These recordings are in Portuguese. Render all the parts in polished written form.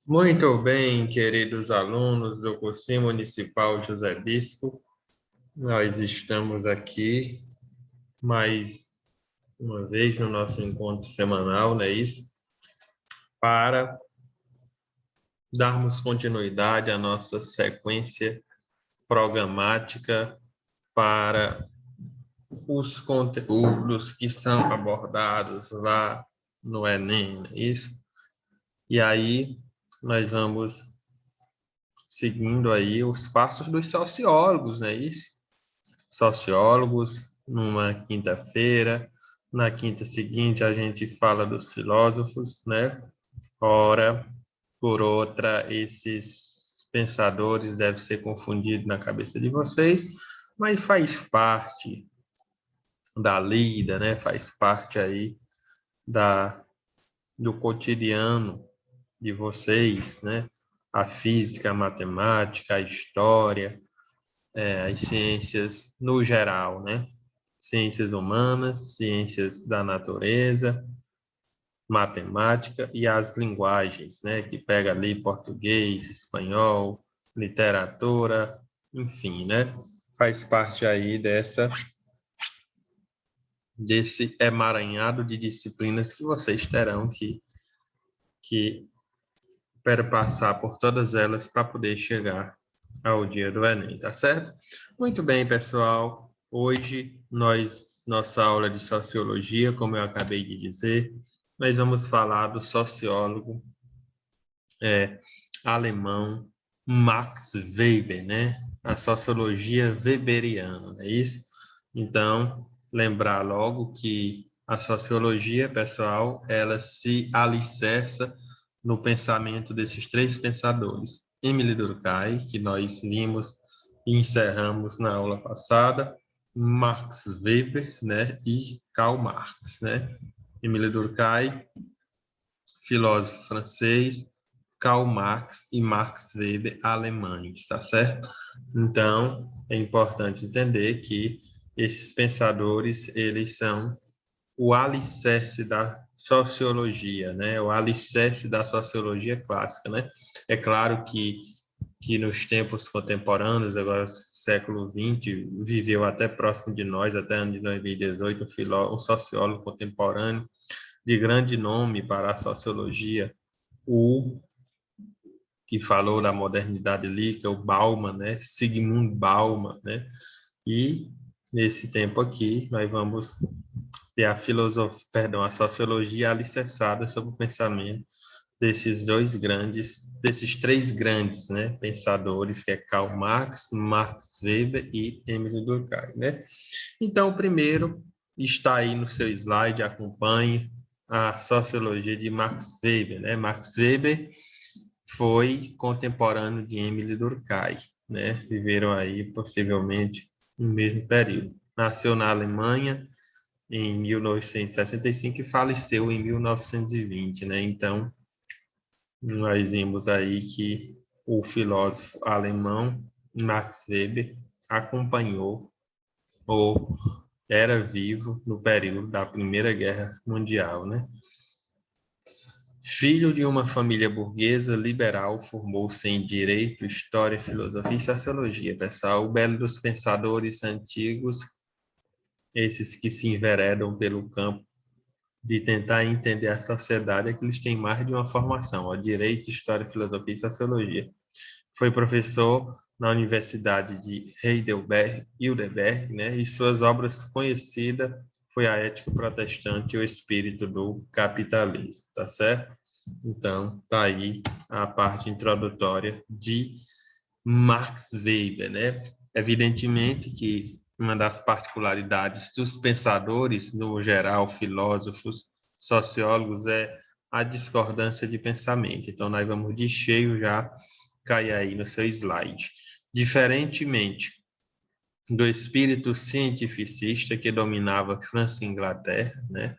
Muito bem, queridos alunos do Cursinho Municipal José Bispo, nós estamos aqui mais uma vez no nosso encontro semanal, não é isso? Para darmos continuidade à nossa sequência programática para os conteúdos que são abordados lá no Enem, não é isso? E aí nós vamos seguindo aí os passos dos sociólogos, não é isso? Sociólogos numa quinta-feira, na quinta seguinte a gente fala dos filósofos, né? Ora, por outra, esses pensadores devem ser confundidos na cabeça de vocês, mas faz parte da lida, né? Faz parte aí da, do cotidiano de vocês, né? A física, a matemática, a história, as ciências no geral, né? Ciências humanas, ciências da natureza, matemática e as linguagens, né? Que pega ali português, espanhol, literatura, enfim, né? Faz parte aí desse emaranhado de disciplinas que vocês terão que perpassar por todas elas para poder chegar ao dia do Enem, tá certo? Muito bem, pessoal. Hoje, nossa aula de sociologia, como eu acabei de dizer, nós vamos falar do sociólogo alemão Max Weber, né? A sociologia weberiana, não é isso? Então, lembrar logo que a sociologia, pessoal, ela se alicerça no pensamento desses três pensadores. Emile Durkheim, que nós vimos e encerramos na aula passada, Max Weber, né, e Karl Marx, né? Emile Durkheim, filósofo francês, Karl Marx e Max Weber, alemães, tá certo? Então, é importante entender que esses pensadores, eles são o alicerce da sociologia, né? O alicerce da sociologia clássica, né? É claro que nos tempos contemporâneos, agora século XX, viveu até próximo de nós, até ano de 2018, um sociólogo contemporâneo de grande nome para a sociologia, o que falou da modernidade ali, que é o Bauman, né? Sigmund Bauman, né? E nesse tempo aqui nós vamos ter a filosofia, perdão, a sociologia alicerçada sobre o pensamento desses três grandes, né, pensadores, que é Karl Marx, Max Weber e Emile Durkheim, né? Então, o primeiro está aí no seu slide, acompanhe a sociologia de Max Weber, né? Max Weber foi contemporâneo de Emile Durkheim, né? Viveram aí possivelmente no mesmo período. Nasceu na Alemanha em 1965 e faleceu em 1920, né? Então, nós vimos aí que o filósofo alemão Max Weber acompanhou ou era vivo no período da Primeira Guerra Mundial, né? Filho de uma família burguesa liberal, formou-se em Direito, História, Filosofia e Sociologia. Pessoal, o belo dos pensadores antigos, esses que se enveredam pelo campo de tentar entender a sociedade, é que eles têm mais de uma formação, ó, Direito, História, Filosofia e Sociologia. Foi professor na Universidade de Heidelberg, né? E suas obras conhecidas foi a Ética Protestante e o Espírito do Capitalismo, tá certo? Então, tá aí a parte introdutória de Max Weber, né? Evidentemente que uma das particularidades dos pensadores, no geral, filósofos, sociólogos, é a discordância de pensamento. Então, nós vamos de cheio já cair aí no seu slide. Diferentemente do espírito cientificista que dominava França e Inglaterra, né?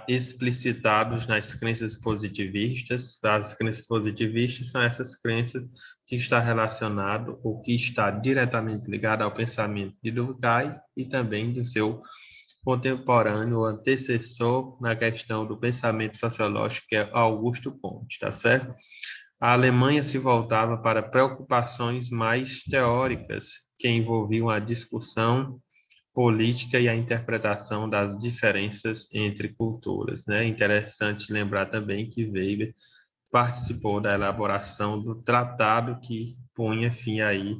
Explicitados nas crenças positivistas. As crenças positivistas são essas crenças que está relacionado ou que está diretamente ligado ao pensamento de Durkheim e também do seu contemporâneo, antecessor na questão do pensamento sociológico, que é Augusto Comte, tá certo? a Alemanha se voltava para preocupações mais teóricas, que envolviam a discussão política e a interpretação das diferenças entre culturas, né? Interessante lembrar também que Weber participou da elaboração do tratado que punha fim aí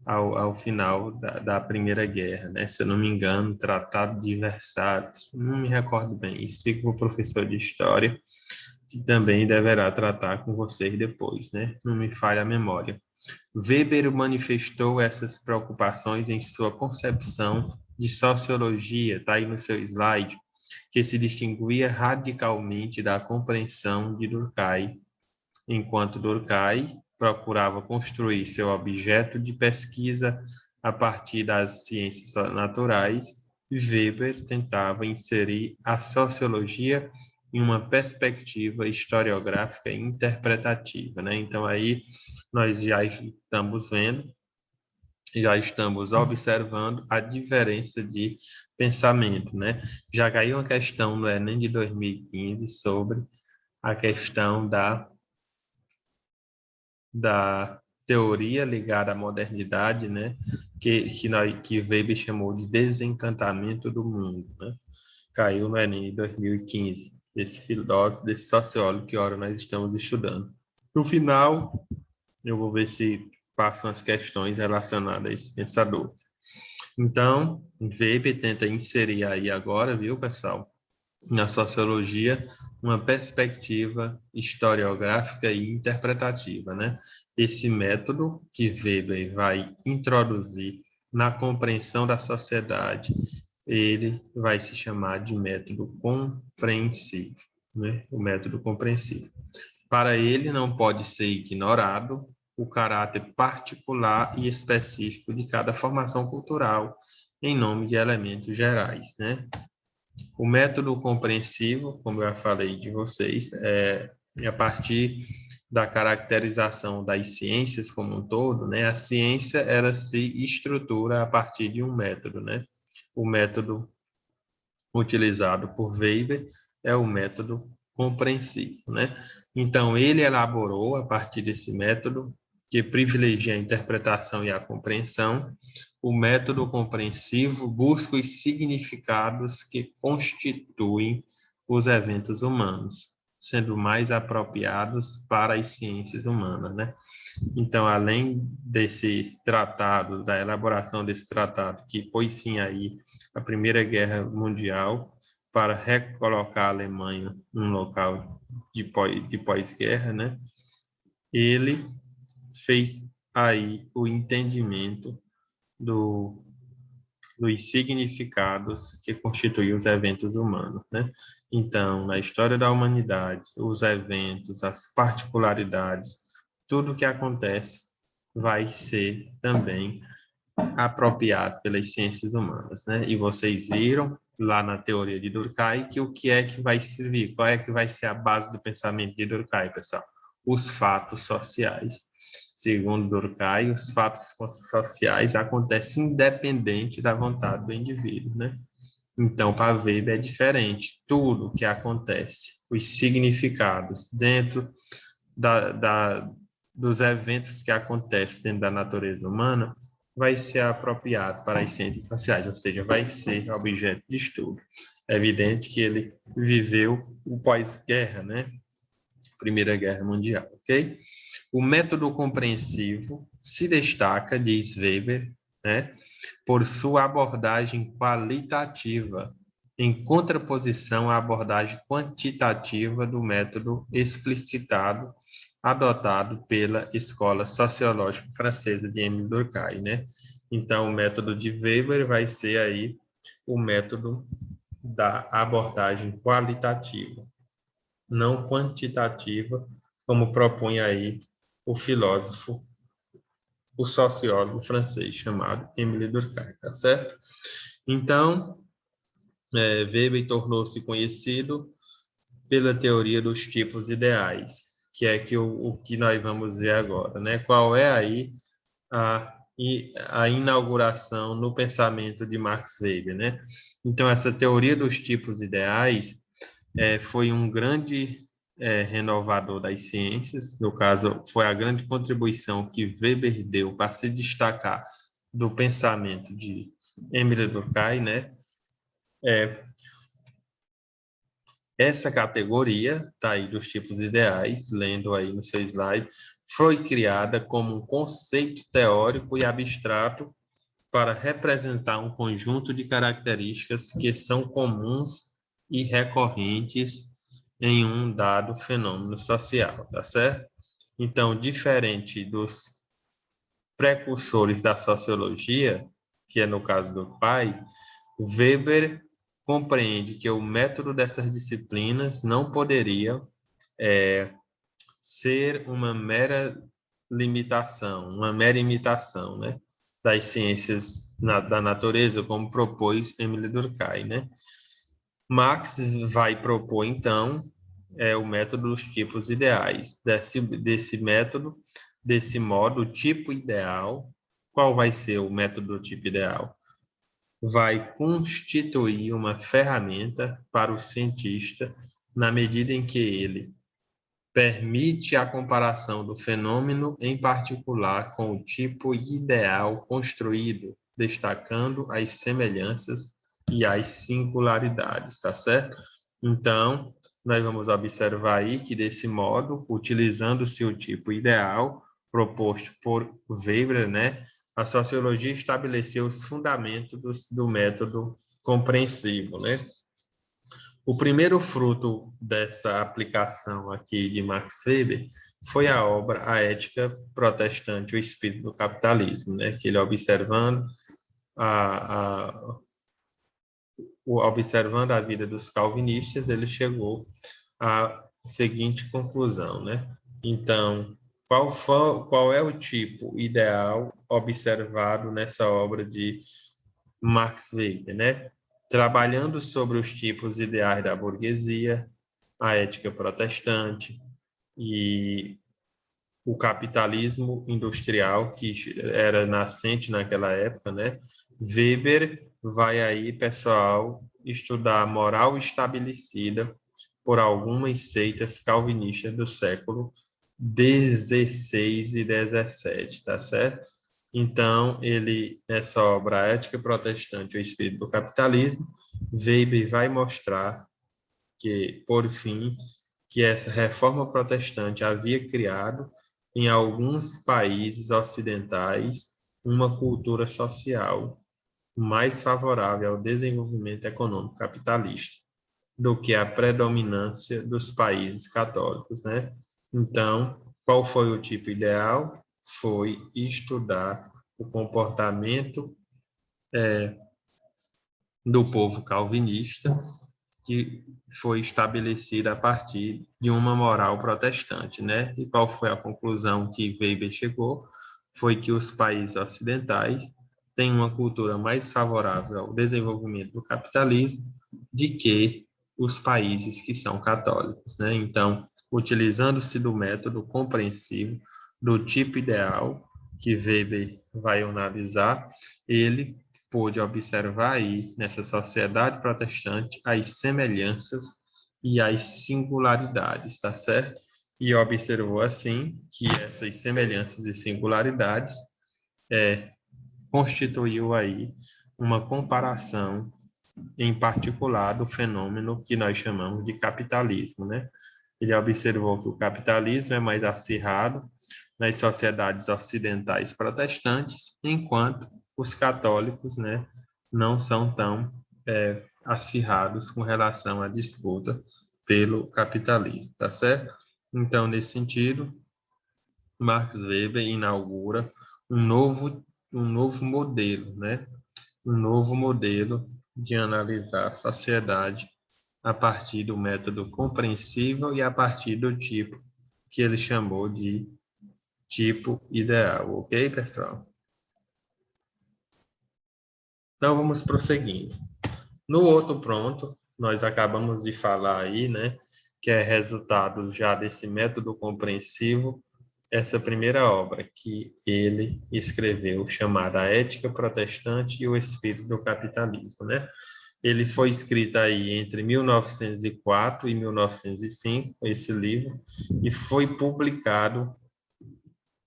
ao final da Primeira Guerra, né? Se eu não me engano, Tratado de Versalhes, não me recordo bem, isso fica com o professor de História, que também deverá tratar com vocês depois, né? Não me falha a memória. Weber manifestou essas preocupações em sua concepção de sociologia, está aí no seu slide, que se distinguia radicalmente da compreensão de Durkheim, enquanto Durkheim procurava construir seu objeto de pesquisa a partir das ciências naturais, Weber tentava inserir a sociologia em uma perspectiva historiográfica e interpretativa, né? Então aí nós já estamos vendo, já estamos observando a diferença de pensamento, né? Já caiu uma questão no Enem de 2015 sobre a questão da teoria ligada à modernidade, né? Que Weber chamou de desencantamento do mundo, né? Caiu no Enem de 2015, desse filósofo, desse sociólogo que ora nós estamos estudando. No final, eu vou ver se passam as questões relacionadas a esse pensador. Então, Weber tenta inserir aí agora, viu, pessoal, na sociologia, uma perspectiva historiográfica e interpretativa, né? Esse método que Weber vai introduzir na compreensão da sociedade, ele vai se chamar de método compreensivo, né? O método compreensivo. Para ele, não pode ser ignorado o caráter particular e específico de cada formação cultural, em nome de elementos gerais, né? O método compreensivo, como eu já falei de vocês, é a partir da caracterização das ciências como um todo, né? A ciência, ela se estrutura a partir de um método, né? O método utilizado por Weber é o método compreensivo, né? Então, ele elaborou, a partir desse método, que privilegia a interpretação e a compreensão, o método compreensivo busca os significados que constituem os eventos humanos, sendo mais apropriados para as ciências humanas, né? Então, além desse tratado, da elaboração desse tratado, que pôs fim aí à Primeira Guerra Mundial, para recolocar a Alemanha num local de pós-guerra, né? Ele fez aí o entendimento do, dos significados que constituem os eventos humanos, né? Então, na história da humanidade, os eventos, as particularidades, tudo que acontece vai ser também apropriado pelas ciências humanas, né? E vocês viram lá na teoria de Durkheim que o que é que vai servir, qual é que vai ser a base do pensamento de Durkheim, pessoal? Os fatos sociais. Segundo Durkheim, os fatos sociais acontecem independente da vontade do indivíduo, né? Então, para Weber é diferente. Tudo que acontece, os significados dentro dos eventos que acontecem dentro da natureza humana, vai ser apropriado para as ciências sociais, ou seja, vai ser objeto de estudo. É evidente que ele viveu o pós-guerra, né? Primeira Guerra Mundial, ok? O método compreensivo se destaca, diz Weber, né, por sua abordagem qualitativa, em contraposição à abordagem quantitativa do método explicitado, adotado pela Escola Sociológica Francesa de Émile Durkheim, né? Então, o método de Weber vai ser aí o método da abordagem qualitativa, não quantitativa, como propõe aí o filósofo, o sociólogo francês chamado Émile Durkheim, tá certo? Então, Weber tornou-se conhecido pela teoria dos tipos ideais, que é o que nós vamos ver agora, né? Qual é aí a, a inauguração no pensamento de Max Weber, né? Então, essa teoria dos tipos ideais foi um grande renovador das ciências. No caso, foi a grande contribuição que Weber deu para se destacar do pensamento de Émile Durkheim, né? Essa categoria, tá aí dos tipos ideais, lendo aí no seu slide, foi criada como um conceito teórico e abstrato para representar um conjunto de características que são comuns e recorrentes em um dado fenômeno social, tá certo? Então, diferente dos precursores da sociologia, que é no caso do pai, Weber compreende que o método dessas disciplinas não poderia ser uma mera imitação, né, das ciências da natureza, como propôs Emile Durkheim, né? Marx vai propor, então, o método dos tipos ideais. Desse método, desse modo, o tipo ideal, qual vai ser o método do tipo ideal? Vai constituir uma ferramenta para o cientista na medida em que ele permite a comparação do fenômeno em particular com o tipo ideal construído, destacando as semelhanças e as singularidades, tá certo? Então, nós vamos observar aí que, desse modo, utilizando-se o tipo ideal proposto por Weber, né, a sociologia estabeleceu os fundamentos do método compreensivo, né? O primeiro fruto dessa aplicação aqui de Max Weber foi a obra A Ética Protestante, o Espírito do Capitalismo, né? Que ele observando a vida dos calvinistas, ele chegou à seguinte conclusão, né? Então, qual é o tipo ideal observado nessa obra de Max Weber, né? Trabalhando sobre os tipos ideais da burguesia, a ética protestante e o capitalismo industrial que era nascente naquela época, né? Weber vai aí, pessoal, estudar a moral estabelecida por algumas seitas calvinistas do século 16 e 17, tá certo? Então, nessa obra A Ética Protestante, o Espírito do Capitalismo, Weber vai mostrar que, por fim, que essa reforma protestante havia criado em alguns países ocidentais uma cultura social mais favorável ao desenvolvimento econômico capitalista do que a predominância dos países católicos, né? Então, qual foi o tipo ideal? Foi estudar o comportamento do povo calvinista, que foi estabelecida a partir de uma moral protestante, né? E qual foi a conclusão que Weber chegou? Foi que os países ocidentais têm uma cultura mais favorável ao desenvolvimento do capitalismo de que os países que são católicos, né? Então, utilizando-se do método compreensivo, do tipo ideal que Weber vai analisar, ele pôde observar aí, nessa sociedade protestante, as semelhanças e as singularidades, tá certo? E observou, assim, que essas semelhanças e singularidades constituiu aí uma comparação, em particular, do fenômeno que nós chamamos de capitalismo, né? Ele observou que o capitalismo é mais acirrado nas sociedades ocidentais protestantes, enquanto os católicos, né, não são tão acirrados com relação à disputa pelo capitalismo, tá certo? Então, nesse sentido, Max Weber inaugura um novo modelo, né? Um novo modelo de analisar a sociedade a partir do método compreensível e a partir do tipo que ele chamou de tipo ideal, ok, pessoal? Então, vamos prosseguindo. No outro pronto, nós acabamos de falar aí, né, que é resultado já desse método compreensivo, essa primeira obra que ele escreveu, chamada A Ética Protestante e o Espírito do Capitalismo, né? Ele foi escrito aí entre 1904 e 1905, esse livro, e foi publicado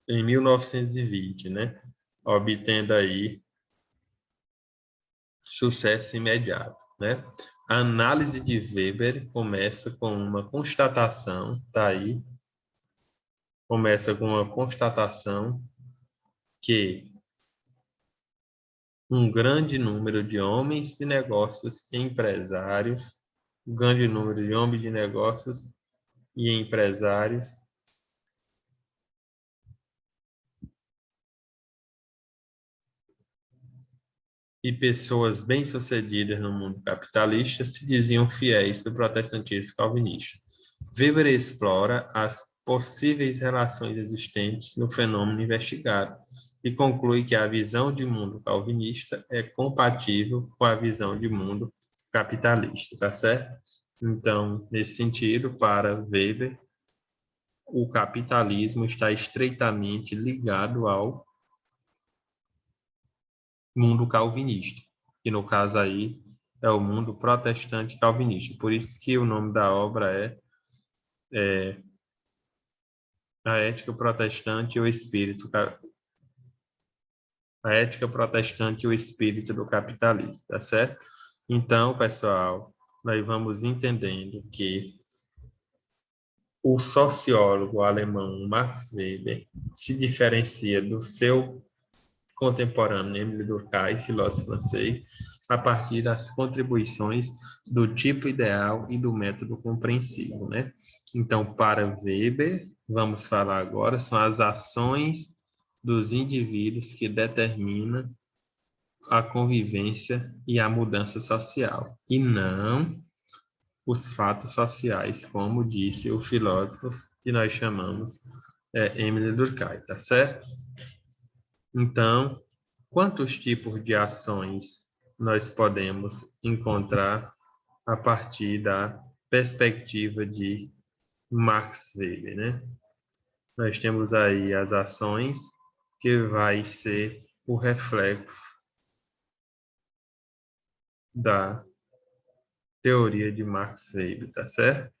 em 1920, né? Obtendo aí sucesso imediato, né? A análise de Weber começa com uma constatação, tá aí, começa com uma constatação que um grande número de homens de negócios e empresários, um grande número de homens de negócios e empresários e pessoas bem-sucedidas no mundo capitalista se diziam fiéis do protestantismo calvinista. Weber explora as possíveis relações existentes no fenômeno investigado e conclui que a visão de mundo calvinista é compatível com a visão de mundo capitalista, tá certo? Então, nesse sentido, para Weber, o capitalismo está estreitamente ligado ao mundo calvinista, que no caso aí é o mundo protestante calvinista. Por isso que o nome da obra é A Ética Protestante e o Espírito, a Ética Protestante e o Espírito do Capitalismo, tá certo? Então, pessoal, nós vamos entendendo que o sociólogo alemão Max Weber se diferencia do seu contemporâneo Émile Durkheim, filósofo francês, a partir das contribuições do tipo ideal e do método compreensivo, né? Então, para Weber, vamos falar agora, são as ações dos indivíduos que determinam a convivência e a mudança social, e não os fatos sociais, como disse o filósofo que nós chamamos Émile Durkheim, tá certo? Então, quantos tipos de ações nós podemos encontrar a partir da perspectiva de Max Weber, né? Nós temos aí as ações que vai ser o reflexo da teoria de Max Weber, tá certo?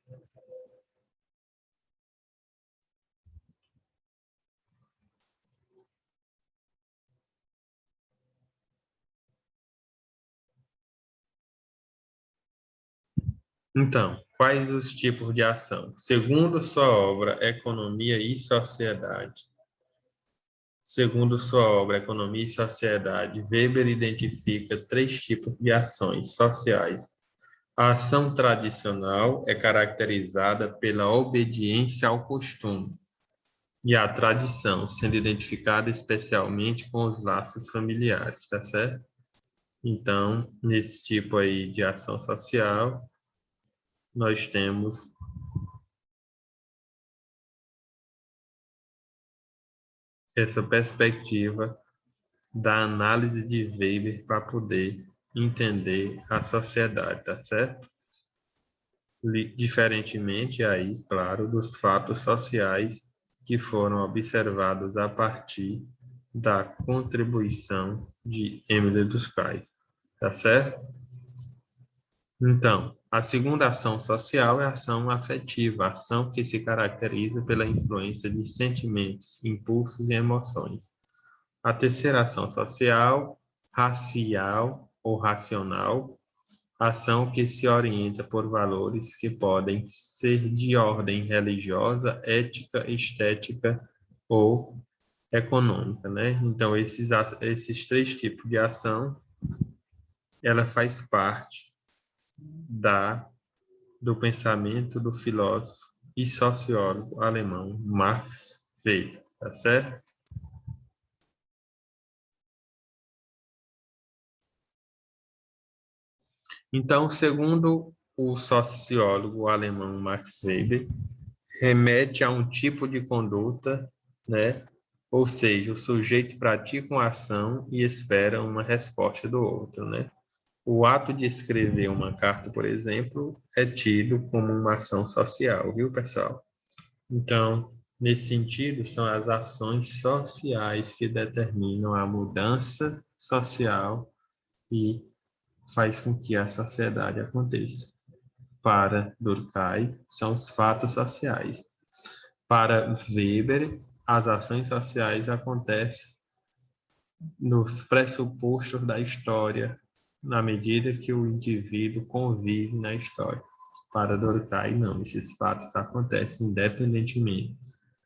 Então, quais os tipos de ação? Segundo sua obra Economia e Sociedade, segundo sua obra Economia e Sociedade, Weber identifica três tipos de ações sociais. A ação tradicional é caracterizada pela obediência ao costume e à tradição, sendo identificada especialmente com os laços familiares, tá certo? Então, nesse tipo aí de ação social, nós temos essa perspectiva da análise de Weber para poder entender a sociedade, tá certo? Diferentemente aí, claro, dos fatos sociais que foram observados a partir da contribuição de Emile Durkheim, tá certo? Então, a segunda ação social é a ação afetiva, a ação que se caracteriza pela influência de sentimentos, impulsos e emoções. A terceira ação social, racial ou racional, ação que se orienta por valores que podem ser de ordem religiosa, ética, estética ou econômica, né? Então, esses três tipos de ação, ela faz parte da do pensamento do filósofo e sociólogo alemão Max Weber, tá certo? Então, segundo o sociólogo alemão Max Weber, remete a um tipo de conduta, né? Ou seja, o sujeito pratica uma ação e espera uma resposta do outro, né? O ato de escrever uma carta, por exemplo, é tido como uma ação social, viu, pessoal? Então, nesse sentido, são as ações sociais que determinam a mudança social e faz com que a sociedade aconteça. Para Durkheim, são os fatos sociais. Para Weber, as ações sociais acontecem nos pressupostos da história, na medida que o indivíduo convive na história. Para Durkheim, não, esses fatos acontecem independentemente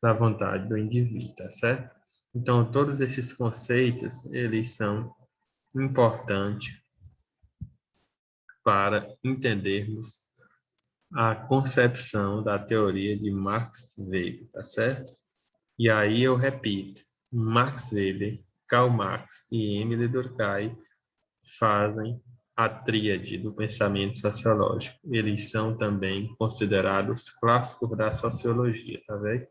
da vontade do indivíduo, tá certo? Então, todos esses conceitos, eles são importantes para entendermos a concepção da teoria de Max Weber, tá certo? E aí eu repito, Max Weber, Karl Marx e Émile Durkheim fazem a tríade do pensamento sociológico. Eles são também considerados clássicos da sociologia, tá vendo?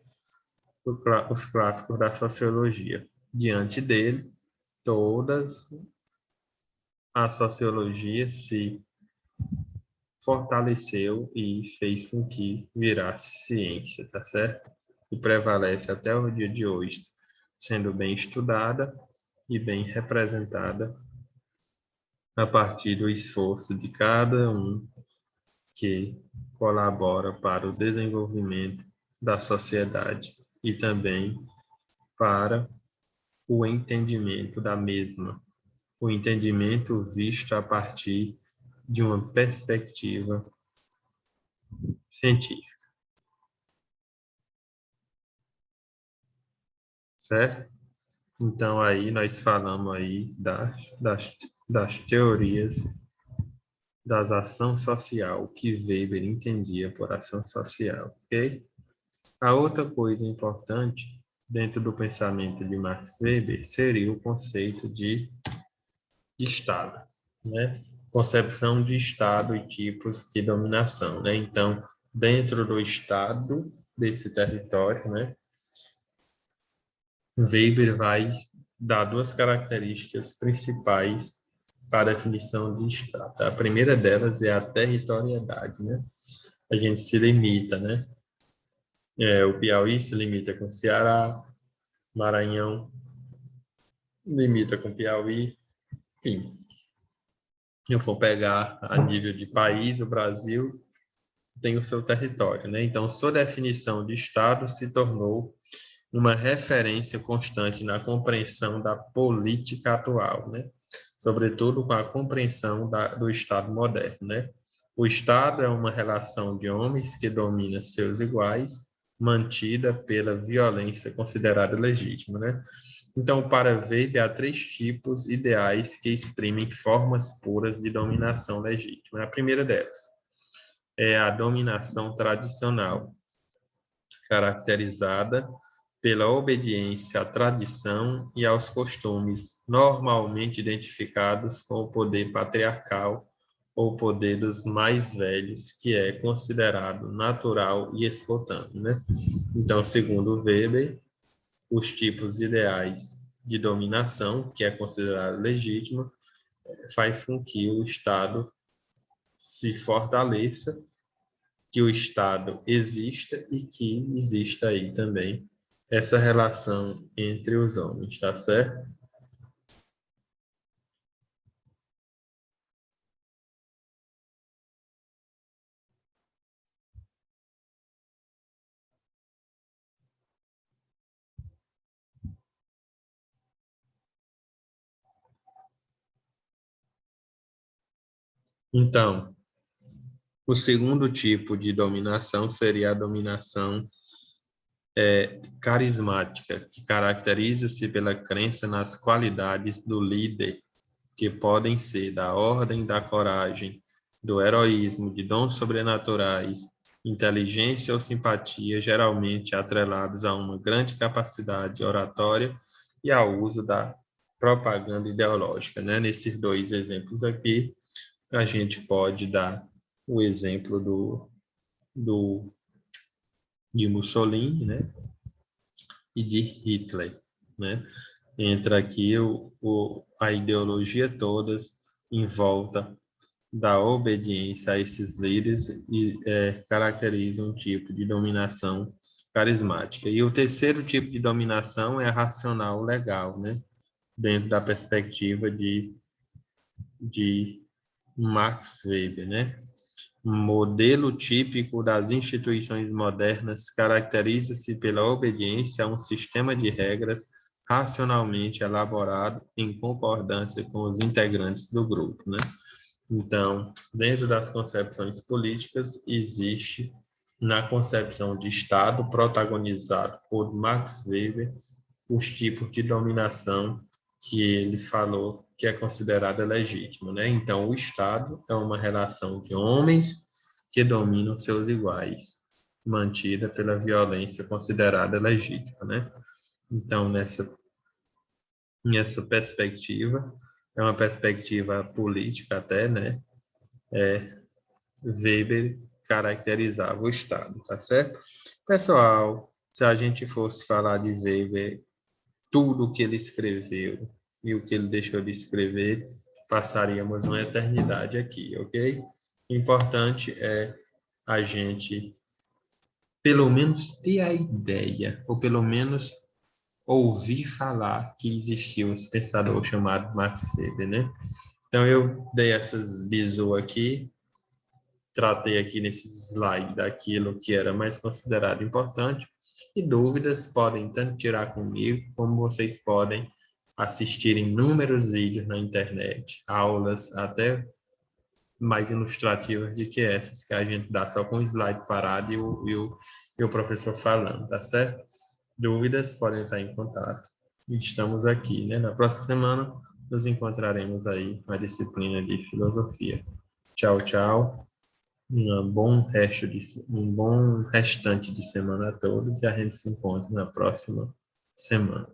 Os clássicos da sociologia. Diante dele, todas a sociologia se fortaleceu e fez com que virasse ciência, tá certo? E prevalece até o dia de hoje, sendo bem estudada e bem representada a partir do esforço de cada um que colabora para o desenvolvimento da sociedade e também para o entendimento da mesma, o entendimento visto a partir de uma perspectiva científica, certo? Então aí nós falamos aí das teorias das ação social, que Weber entendia por ação social, ok? A outra coisa importante dentro do pensamento de Max Weber seria o conceito de Estado, né? Concepção de Estado e tipos de dominação, né? Então, dentro do Estado desse território, né? Weber vai dar duas características principais para a definição de Estado. A primeira delas é a territorialidade, né? A gente se limita, né? O Piauí se limita com o Ceará, Maranhão limita com o Piauí, enfim. Se eu for pegar a nível de país, o Brasil tem o seu território, né? Então, sua definição de Estado se tornou uma referência constante na compreensão da política atual, né? Sobretudo com a compreensão do Estado moderno, né? O Estado é uma relação de homens que domina seus iguais, mantida pela violência considerada legítima, né? Então, para Weber, há três tipos ideais que exprimem formas puras de dominação legítima. A primeira delas é a dominação tradicional, caracterizada pela obediência à tradição e aos costumes, normalmente identificados com o poder patriarcal ou poder dos mais velhos, que é considerado natural e espontâneo, né? Então, segundo Weber, os tipos ideais de dominação, que é considerado legítimo, faz com que o Estado se fortaleça, que o Estado exista e que exista aí também essa relação entre os homens, tá certo? Então, o segundo tipo de dominação seria a dominação carismática, que caracteriza-se pela crença nas qualidades do líder, que podem ser da ordem, da coragem, do heroísmo, de dons sobrenaturais, inteligência ou simpatia, geralmente atrelados a uma grande capacidade oratória e ao uso da propaganda ideológica, né? Nesses dois exemplos aqui, a gente pode dar o exemplo do, de Mussolini, né? E de Hitler, né? Entra aqui a ideologia toda em volta da obediência a esses líderes e caracteriza um tipo de dominação carismática. E o terceiro tipo de dominação é a racional legal, né? Dentro da perspectiva de Max Weber, né? Modelo típico das instituições modernas caracteriza-se pela obediência a um sistema de regras racionalmente elaborado em concordância com os integrantes do grupo, né? Então, dentro das concepções políticas, existe na concepção de Estado protagonizado por Max Weber os tipos de dominação que ele falou que é considerada legítima, né? Então, o Estado é uma relação de homens que dominam seus iguais, mantida pela violência considerada legítima, né? Então, nessa perspectiva, é uma perspectiva política até, né? Weber caracterizava o Estado, tá certo? Pessoal, se a gente fosse falar de Weber, tudo o que ele escreveu e o que ele deixou de escrever, passaríamos uma eternidade aqui, ok? O importante é a gente, pelo menos, ter a ideia, ou pelo menos ouvir falar que existiu esse pensador chamado Max Weber, né? Então, eu dei essas bizu aqui, tratei aqui nesse slide daquilo que era mais considerado importante, e dúvidas podem tanto tirar comigo, como vocês podem assistir inúmeros vídeos na internet, aulas até mais ilustrativas do que essas que a gente dá só com o slide parado e o professor falando, tá certo? Dúvidas podem estar em contato. Estamos aqui, né? Na próxima semana nos encontraremos aí na disciplina de filosofia. Tchau, tchau. Um bom restante de semana a todos e a gente se encontra na próxima semana.